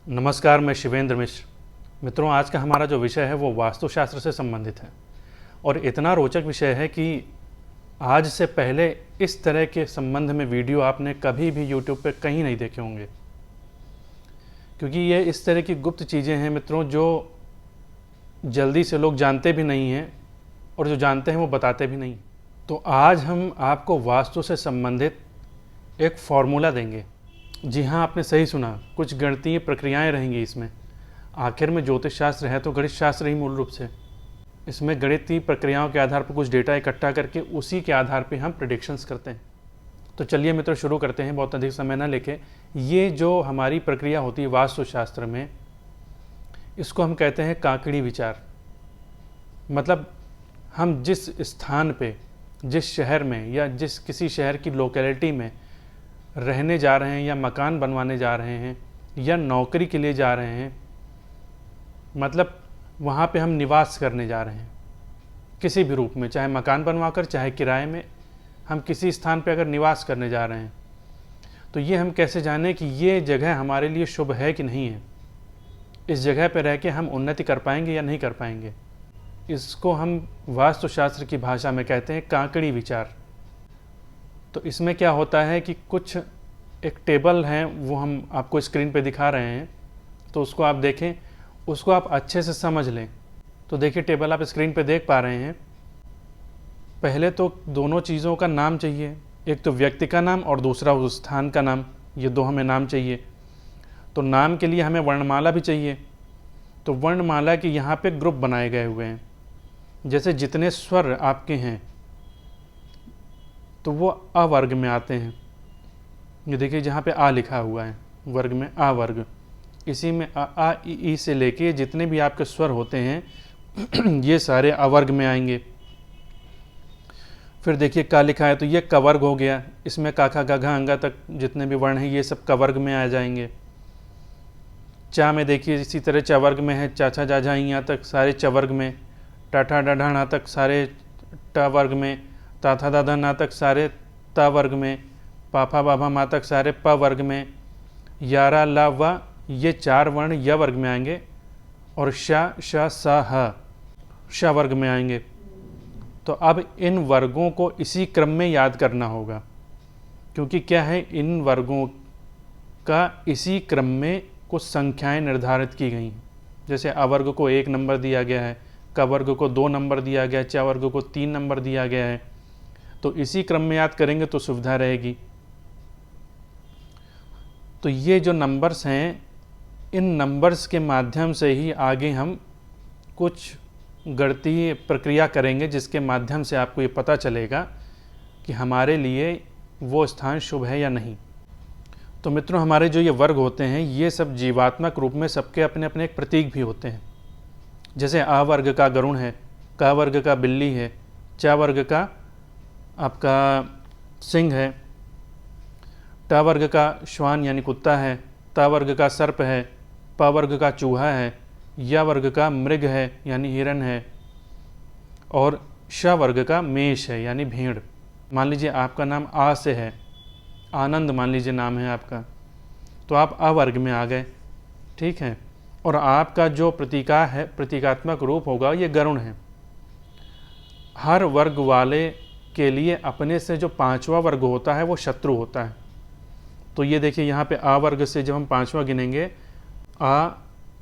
नमस्कार, मैं शिवेंद्र मिश्र। मित्रों, आज का हमारा जो विषय है वो वास्तुशास्त्र से संबंधित है और इतना रोचक विषय है कि आज से पहले इस तरह के संबंध में वीडियो आपने कभी भी यूट्यूब पे कहीं नहीं देखे होंगे, क्योंकि ये इस तरह की गुप्त चीज़ें हैं मित्रों जो जल्दी से लोग जानते भी नहीं हैं और जो जानते हैं वो बताते भी नहीं। तो आज हम आपको वास्तु से संबंधित एक फॉर्मूला देंगे। जी हाँ, आपने सही सुना, कुछ गणितीय प्रक्रियाएं रहेंगी इसमें। आखिर में ज्योतिष शास्त्र है तो गणित शास्त्र ही मूल रूप से। इसमें गणितीय प्रक्रियाओं के आधार पर कुछ डेटा इकट्ठा करके उसी के आधार पर हम प्रेडिक्शंस करते हैं। तो चलिए मित्रों, शुरू करते हैं, बहुत अधिक समय ना लेके। ये जो हमारी प्रक्रिया होती है वास्तुशास्त्र में, इसको हम कहते हैं काकड़ी विचार। मतलब हम जिस स्थान पे, जिस शहर में या जिस किसी शहर की लोकेलिटी में रहने जा रहे हैं या मकान बनवाने जा रहे हैं या नौकरी के लिए जा रहे हैं, मतलब वहाँ पे हम निवास करने जा रहे हैं किसी भी रूप में, चाहे मकान बनवाकर चाहे किराए में, हम किसी स्थान पे अगर निवास करने जा रहे हैं तो ये हम कैसे जानें कि ये जगह हमारे लिए शुभ है कि नहीं है, इस जगह पे रह के हम उन्नति कर पाएंगे या नहीं कर पाएंगे। इसको हम वास्तुशास्त्र की भाषा में कहते हैं काकड़ी विचार। तो इसमें क्या होता है कि कुछ एक टेबल है, वो हम आपको स्क्रीन पे दिखा रहे हैं, तो उसको आप देखें, उसको आप अच्छे से समझ लें। तो देखिए, टेबल आप स्क्रीन पे देख पा रहे हैं। पहले तो दोनों चीज़ों का नाम चाहिए, एक तो व्यक्ति का नाम और दूसरा उस स्थान का नाम, ये दो हमें नाम चाहिए। तो नाम के लिए हमें वर्णमाला भी चाहिए। तो वर्णमाला के यहाँ पे ग्रुप बनाए गए हुए हैं, जैसे जितने स्वर आपके हैं तो वो अ वर्ग में आते हैं। ये देखिए, जहाँ पे आ लिखा हुआ है वर्ग में, आ वर्ग, इसी में आ ई से लेके जितने भी आपके स्वर होते हैं ये सारे अवर्ग में आएंगे। फिर देखिए का लिखा है तो ये कवर्ग हो गया, इसमें काखा गघा अंगा तक जितने भी वर्ण हैं ये सब कवर्ग में आ जाएंगे। चा में देखिए इसी तरह चवर्ग में है, चाचा जाझा यहाँ तक सारे चवर्ग में, टाठा डाढ़ा ना तक सारे ट वर्ग में, ताथा दादा ना तक सारे त वर्ग में, पाफा बाभा मा तक सारे प वर्ग में, यारा ला व ये चार वर्ण य वर्ग में आएंगे और शा श स ह श वर्ग में आएंगे। तो अब इन वर्गों को इसी क्रम में याद करना होगा, क्योंकि क्या है, इन वर्गों का इसी क्रम में कुछ संख्याएं निर्धारित की गई हैं। जैसे अवर्ग को 1 नंबर दिया गया है, क वर्ग को 2 नंबर दिया गया है, च वर्ग को 3 नंबर दिया गया है। तो इसी क्रम में याद करेंगे तो सुविधा रहेगी। तो ये जो नंबर्स हैं, इन नंबर्स के माध्यम से ही आगे हम कुछ गणितीय प्रक्रिया करेंगे, जिसके माध्यम से आपको ये पता चलेगा कि हमारे लिए वो स्थान शुभ है या नहीं। तो मित्रों, हमारे जो ये वर्ग होते हैं ये सब जीवात्मक रूप में सबके अपने अपने एक प्रतीक भी होते हैं। जैसे आ वर्ग का गरुण है, क वर्ग का बिल्ली है, च वर्ग का आपका सिंह है, ट वर्ग का श्वान यानी कुत्ता है, त वर्ग का सर्प है, प वर्ग का चूहा है, य वर्ग का मृग है यानी हिरण है, और श वर्ग का मेष है यानी भेड़। मान लीजिए आपका नाम आ से है, आनंद मान लीजिए नाम है आपका, तो आप अ वर्ग में आ गए, ठीक है। और आपका जो प्रतीका है, प्रतीकात्मक रूप होगा, ये गरुण है। हर वर्ग वाले के लिए अपने से जो 5वां वर्ग होता है वो शत्रु होता है। तो ये देखिए, यहाँ पे आ वर्ग से जब हम 5वां गिनेंगे, आ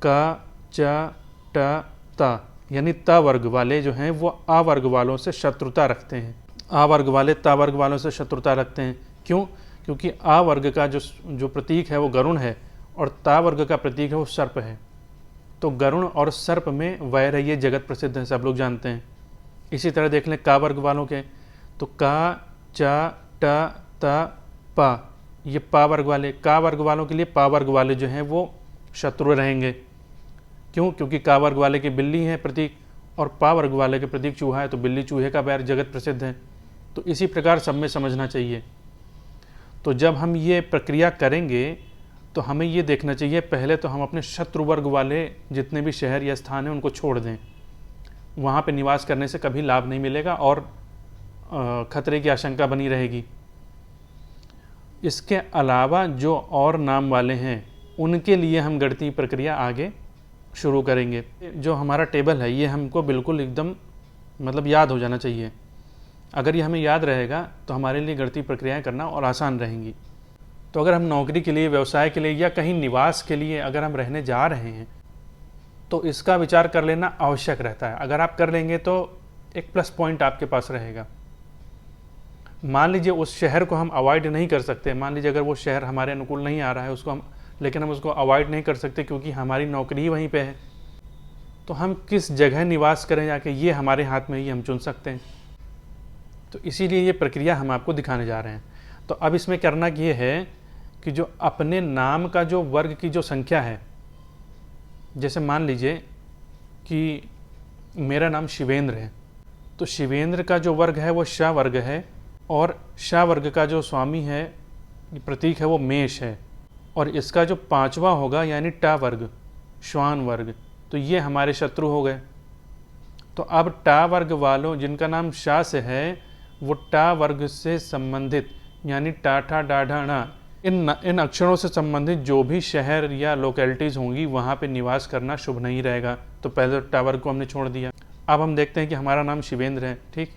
क च ट त, यानी त वर्ग वाले जो हैं वो आ वर्ग वालों से शत्रुता रखते हैं। आ वर्ग वाले त वर्ग वालों से शत्रुता रखते हैं। क्यों? क्योंकि आ वर्ग का जो प्रतीक है वो गरुण है और ता वर्ग का प्रतीक है वो सर्प है। तो गरुण और सर्प में वैर है, ये जगत प्रसिद्ध है, सब लोग जानते हैं। इसी तरह देख लें का वर्ग वालों के, तो का च ट त प, ये पा वर्ग वाले, का वर्ग वालों के लिए पा वर्ग वाले जो हैं वो शत्रु रहेंगे। क्यों? क्योंकि का वर्ग वाले की बिल्ली है प्रतीक और पा वर्ग वाले के प्रतीक चूहा है, तो बिल्ली चूहे का बैर जगत प्रसिद्ध है। तो इसी प्रकार सब में समझना चाहिए। तो जब हम ये प्रक्रिया करेंगे तो हमें ये देखना चाहिए, पहले तो हम अपने शत्रु वर्ग वाले जितने भी शहर या स्थान हैं उनको छोड़ दें। वहाँ पे निवास करने से कभी लाभ नहीं मिलेगा और खतरे की आशंका बनी रहेगी। इसके अलावा जो और नाम वाले हैं उनके लिए हम गणितीय प्रक्रिया आगे शुरू करेंगे। जो हमारा टेबल है ये हमको बिल्कुल एकदम मतलब याद हो जाना चाहिए। अगर ये हमें याद रहेगा तो हमारे लिए गणितीय प्रक्रियाएं करना और आसान रहेंगी। तो अगर हम नौकरी के लिए, व्यवसाय के लिए या कहीं निवास के लिए अगर हम रहने जा रहे हैं तो इसका विचार कर लेना आवश्यक रहता है। अगर आप कर लेंगे तो एक प्लस पॉइंट आपके पास रहेगा। मान लीजिए उस शहर को हम अवॉइड नहीं कर सकते, मान लीजिए अगर वो शहर हमारे अनुकूल नहीं आ रहा है उसको हम, लेकिन हम उसको अवॉइड नहीं कर सकते क्योंकि हमारी नौकरी ही वहीं पे है, तो हम किस जगह निवास करें जाके ये हमारे हाथ में ही हम चुन सकते हैं। तो इसीलिए ये प्रक्रिया हम आपको दिखाने जा रहे हैं। तो अब इसमें करना ये है कि जो अपने नाम का जो वर्ग की जो संख्या है, जैसे मान लीजिए कि मेरा नाम शिवेंद्र है, तो शिवेंद्र का जो वर्ग है वो श वर्ग है और श वर्ग का जो स्वामी है, प्रतीक है, वो मेष है, और इसका जो पांचवा होगा यानी ट वर्ग, श्वान वर्ग, तो ये हमारे शत्रु हो गए। तो अब ट वर्ग वालों जिनका नाम श से है वो ट वर्ग से संबंधित यानी टाठा डाढ़ा णा इन अक्षरों से संबंधित जो भी शहर या लोकेलिटीज़ होंगी वहाँ पे निवास करना शुभ नहीं रहेगा। तो पहले ट वर्ग को हमने छोड़ दिया। अब हम देखते हैं कि हमारा नाम शिवेंद्र है, ठीक,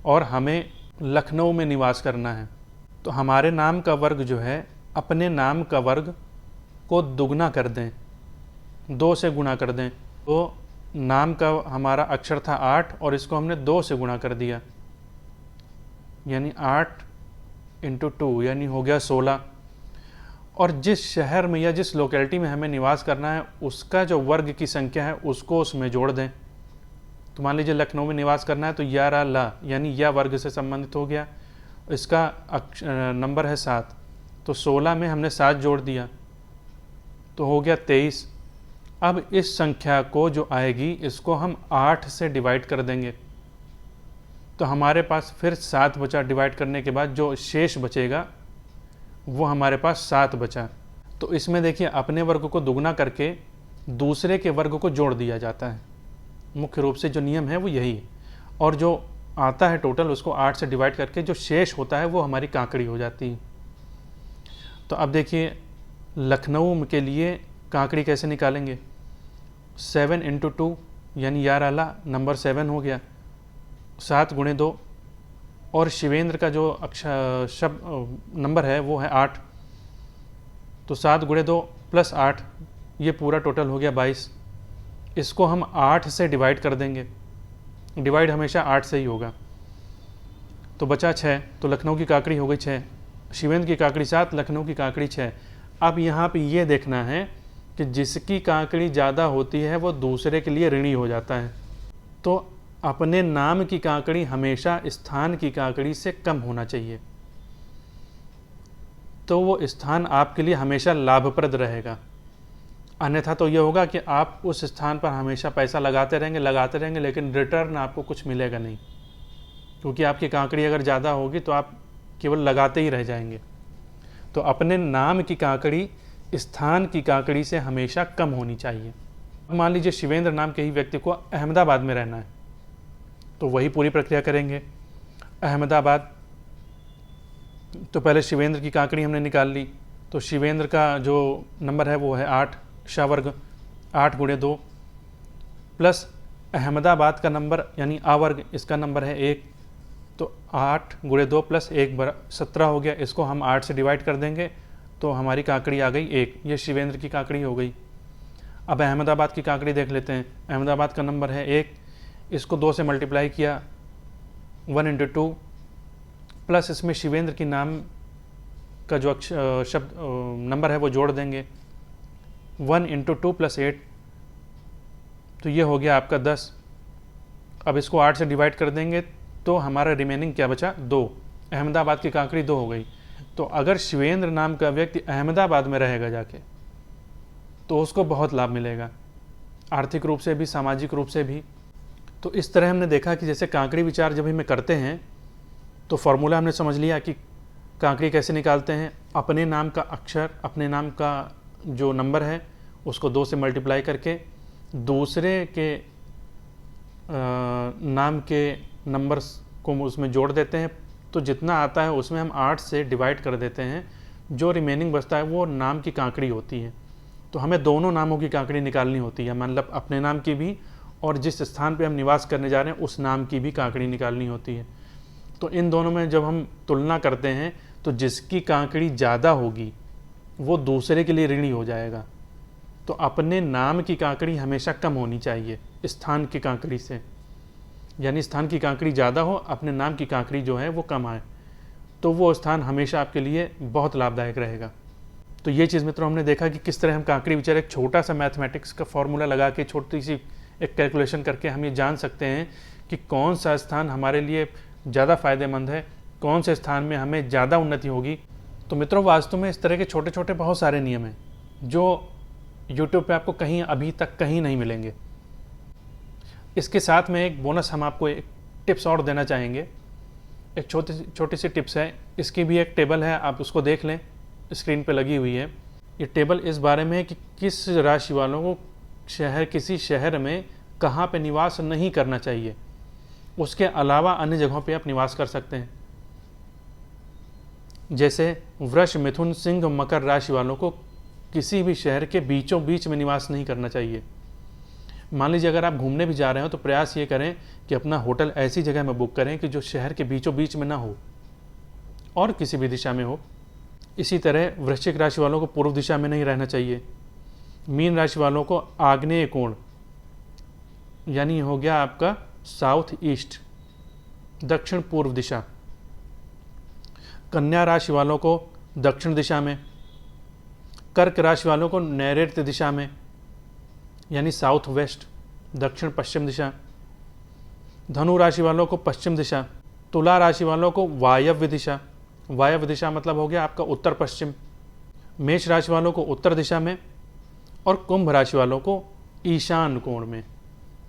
और हमें लखनऊ में निवास करना है। तो हमारे नाम का वर्ग जो है, अपने नाम का वर्ग को दुगना कर दें, 2 से गुणा कर दें। तो नाम का हमारा अक्षर था 8 और इसको हमने 2 से गुणा कर दिया, यानी 8 × 2 यानी हो गया 16। और जिस शहर में या जिस लोकेलिटी में हमें निवास करना है उसका जो वर्ग की संख्या है उसको उसमें जोड़ दें। तो मान लीजिए लखनऊ में निवास करना है तो या रा ला यानी या वर्ग से संबंधित हो गया, इसका नंबर है 7, तो 16 में हमने 7 जोड़ दिया तो हो गया 23। अब इस संख्या को जो आएगी इसको हम 8 से डिवाइड कर देंगे, तो हमारे पास फिर 7 बचा। डिवाइड करने के बाद जो शेष बचेगा वो हमारे पास 7 बचा। तो इसमें देखिए अपने वर्ग को दुगना करके दूसरे के वर्ग को जोड़ दिया जाता है। मुख्य रूप से जो नियम है वो यही है, और जो आता है टोटल उसको 8 से डिवाइड करके जो शेष होता है वो हमारी काकड़ी हो जाती है। तो अब देखिए लखनऊ के लिए काकड़ी कैसे निकालेंगे। 7 × 2 यानी 11 नंबर 7 हो गया, 7 × 2, और शिवेंद्र का जो अक्षर शब्द नंबर है वो है 8, तो 7 × 2 + 8 ये पूरा टोटल हो गया 22। इसको हम 8 से डिवाइड कर देंगे, डिवाइड हमेशा 8 से ही होगा, तो बचा 6। तो लखनऊ की काकड़ी हो गई 6, शिवेंद्र की काकड़ी 7, लखनऊ की काकड़ी 6। अब यहाँ पे ये देखना है कि जिसकी काकड़ी ज़्यादा होती है वो दूसरे के लिए ऋणी हो जाता है। तो अपने नाम की काकड़ी हमेशा स्थान की काकड़ी से कम होना चाहिए, तो वो स्थान आपके लिए हमेशा लाभप्रद रहेगा। अन्यथा तो ये होगा कि आप उस स्थान पर हमेशा पैसा लगाते रहेंगे, लेकिन रिटर्न आपको कुछ मिलेगा नहीं, क्योंकि आपकी काकड़ी अगर ज़्यादा होगी तो आप केवल लगाते ही रह जाएंगे। तो अपने नाम की काकड़ी स्थान की काकड़ी से हमेशा कम होनी चाहिए। मान लीजिए शिवेंद्र नाम के ही व्यक्ति को अहमदाबाद में रहना है, तो वही पूरी प्रक्रिया करेंगे। अहमदाबाद, तो पहले शिवेंद्र की काकड़ी हमने निकाल ली, तो शिवेंद्र का जो नंबर है वो है 8, श वर्ग 8 × 2 प्लस अहमदाबाद का नंबर यानी आ वर्ग, इसका नंबर है 1, तो 8 × 2 + 1 17 हो गया। इसको हम 8 से डिवाइड कर देंगे तो हमारी काकड़ी आ गई 1, ये शिवेंद्र की काकड़ी हो गई। अब अहमदाबाद की काकड़ी देख लेते हैं। अहमदाबाद का नंबर है 1, इसको 2 से मल्टीप्लाई किया 1 × 2 प्लस इसमें शिवेंद्र की नाम का जो शब्द नंबर है वो जोड़ देंगे 1 × 2 + 8, तो ये हो गया आपका 10। अब इसको 8 से डिवाइड कर देंगे तो हमारा रिमेनिंग क्या बचा 2, अहमदाबाद की काकड़ी 2 हो गई। तो अगर शिवेंद्र नाम का व्यक्ति अहमदाबाद में रहेगा जाके तो उसको बहुत लाभ मिलेगा, आर्थिक रूप से भी, सामाजिक रूप से भी। तो इस तरह हमने देखा कि जैसे काकड़ी विचार जब हमें करते हैं तो फॉर्मूला हमने समझ लिया कि काकड़ी कैसे निकालते हैं। अपने नाम का अक्षर, अपने नाम का जो नंबर है उसको 2 से मल्टीप्लाई करके दूसरे के नाम के नंबर्स को उसमें जोड़ देते हैं, तो जितना आता है उसमें हम 8 से डिवाइड कर देते हैं, जो रिमेनिंग बचता है वो नाम की काकड़ी होती है। तो हमें दोनों नामों की काकड़ी निकालनी होती है, मतलब अपने नाम की भी और जिस स्थान पे हम निवास करने जा रहे हैं उस नाम की भी काकड़ी निकालनी होती है। तो इन दोनों में जब हम तुलना करते हैं तो जिसकी काकड़ी ज़्यादा होगी वो दूसरे के लिए ऋणी हो जाएगा। तो अपने नाम की काकड़ी हमेशा कम होनी चाहिए स्थान की काकड़ी से, यानी स्थान की काकड़ी ज़्यादा हो, अपने नाम की काकड़ी जो है वो कम आए, तो वो स्थान हमेशा आपके लिए बहुत लाभदायक रहेगा। तो ये चीज़ मित्रों हमने देखा कि किस तरह हम काकड़ी विचार एक छोटा सा मैथमेटिक्स का फॉर्मूला लगा के छोटी सी एक कैलकुलेशन करके हम ये जान सकते हैं कि कौन सा स्थान हमारे लिए ज़्यादा फायदेमंद है, कौन से स्थान में हमें ज़्यादा उन्नति होगी। तो मित्रों वास्तव में इस तरह के छोटे छोटे बहुत सारे नियम हैं जो यूट्यूब पे आपको कहीं अभी तक कहीं नहीं मिलेंगे। इसके साथ में एक बोनस हम आपको एक टिप्स और देना चाहेंगे। एक छोटी सी टिप्स है, इसकी भी एक टेबल है, आप उसको देख लें, स्क्रीन पे लगी हुई है। ये टेबल इस बारे में है कि किस राशि वालों को किसी शहर में कहाँ पे निवास नहीं करना चाहिए, उसके अलावा अन्य जगहों पे आप निवास कर सकते हैं। जैसे वृष, मिथुन, सिंह, मकर राशि वालों को किसी भी शहर के बीचों बीच में निवास नहीं करना चाहिए। मान लीजिए अगर आप घूमने भी जा रहे हो तो प्रयास ये करें कि अपना होटल ऐसी जगह में बुक करें कि जो शहर के बीचों बीच में ना हो और किसी भी दिशा में हो। इसी तरह वृश्चिक राशि वालों को पूर्व दिशा में नहीं रहना चाहिए। मीन राशि वालों को आग्नेय कोण, यानी हो गया आपका साउथ ईस्ट, दक्षिण पूर्व दिशा। कन्या राशि वालों को दक्षिण दिशा में। कर्क राशि वालों को नैऋत्य दिशा में, यानी साउथ वेस्ट, दक्षिण पश्चिम दिशा। धनु राशि वालों को पश्चिम दिशा। तुला राशि वालों को वायव्य दिशा। वायव्य दिशा मतलब हो गया आपका उत्तर पश्चिम। मेष राशि वालों को उत्तर दिशा में और कुंभ राशि वालों को ईशान कोण में।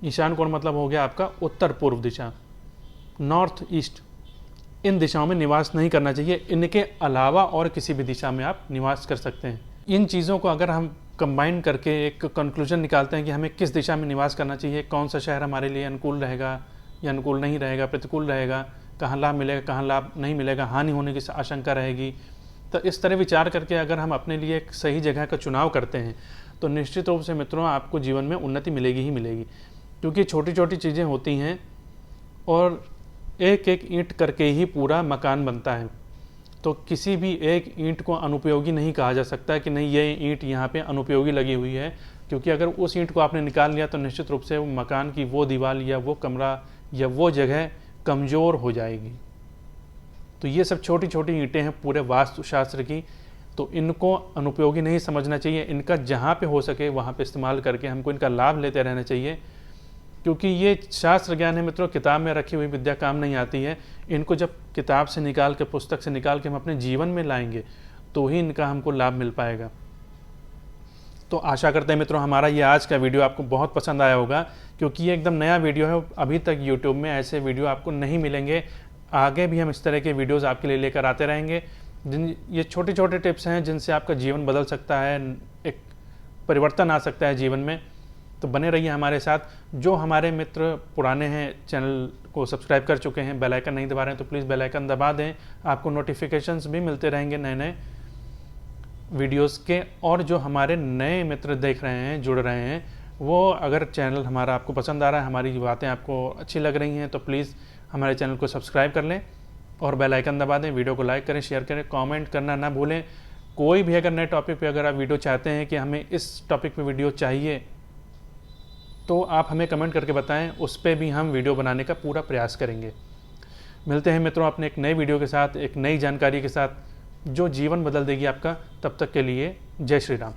ईशान कोण मतलब हो गया आपका उत्तर पूर्व दिशा, नॉर्थ ईस्ट। इन दिशाओं में निवास नहीं करना चाहिए। इनके अलावा और किसी भी दिशा में आप निवास कर सकते हैं। इन चीज़ों को अगर हम कंबाइन करके एक कंक्लूजन निकालते हैं कि हमें किस दिशा में निवास करना चाहिए, कौन सा शहर हमारे लिए अनुकूल रहेगा या अनुकूल नहीं रहेगा, प्रतिकूल रहेगा, कहाँ लाभ मिलेगा, कहाँ लाभ नहीं मिलेगा, हानि होने की आशंका रहेगी, तो इस तरह विचार करके अगर हम अपने लिए एक सही जगह का चुनाव करते हैं तो निश्चित रूप से मित्रों आपको जीवन में उन्नति मिलेगी ही मिलेगी। क्योंकि छोटी छोटी चीज़ें होती हैं और एक एक ईंट करके ही पूरा मकान बनता है। तो किसी भी एक ईंट को अनुपयोगी नहीं कहा जा सकता कि नहीं ये ईंट यहाँ पे अनुपयोगी लगी हुई है, क्योंकि अगर उस ईंट को आपने निकाल लिया तो निश्चित रूप से वो मकान की वो दीवार या वो कमरा या वो जगह कमज़ोर हो जाएगी। तो ये सब छोटी छोटी ईंटें हैं पूरे वास्तुशास्त्र की, तो इनको अनुपयोगी नहीं समझना चाहिए। इनका जहाँ पे हो सके वहाँ पे इस्तेमाल करके हमको इनका लाभ लेते रहना चाहिए, क्योंकि ये शास्त्र ज्ञान है मित्रों, किताब में रखी हुई विद्या काम नहीं आती है। इनको जब किताब से निकाल के, पुस्तक से निकाल के हम अपने जीवन में लाएंगे तो ही इनका हमको लाभ मिल पाएगा। तो आशा करते हैं मित्रों हमारा ये आज का वीडियो आपको बहुत पसंद आया होगा, क्योंकि ये एकदम नया वीडियो है। अभी तक यूट्यूब में ऐसे वीडियो आपको नहीं मिलेंगे। आगे भी हम इस तरह के वीडियोज़ आपके लिए लेकर आते रहेंगे। ये छोटे छोटे टिप्स हैं जिनसे आपका जीवन बदल सकता है, एक परिवर्तन आ सकता है जीवन में। तो बने रहिए हमारे साथ। जो हमारे मित्र पुराने हैं, चैनल को सब्सक्राइब कर चुके हैं, बेल आइकन नहीं दबा रहे हैं तो प्लीज़ बेल आइकन दबा दें। आपको नोटिफिकेशंस भी मिलते रहेंगे नए नए वीडियोस के। और जो हमारे नए मित्र देख रहे हैं, जुड़ रहे हैं, वो अगर चैनल हमारा आपको पसंद आ रहा है, हमारी बातें आपको अच्छी लग रही हैं, तो प्लीज़ हमारे चैनल को सब्सक्राइब कर लें और बेल आइकन दबा दें। वीडियो को लाइक करें, शेयर करें, कमेंट करना ना भूलें। कोई भी अगर नए टॉपिक पे अगर आप वीडियो चाहते हैं कि हमें इस टॉपिक पे वीडियो चाहिए तो आप हमें कमेंट करके बताएं, उस पर भी हम वीडियो बनाने का पूरा प्रयास करेंगे। मिलते हैं मित्रों अपने एक नए वीडियो के साथ, एक नई जानकारी के साथ जो जीवन बदल देगी आपका। तब तक के लिए जय श्री राम।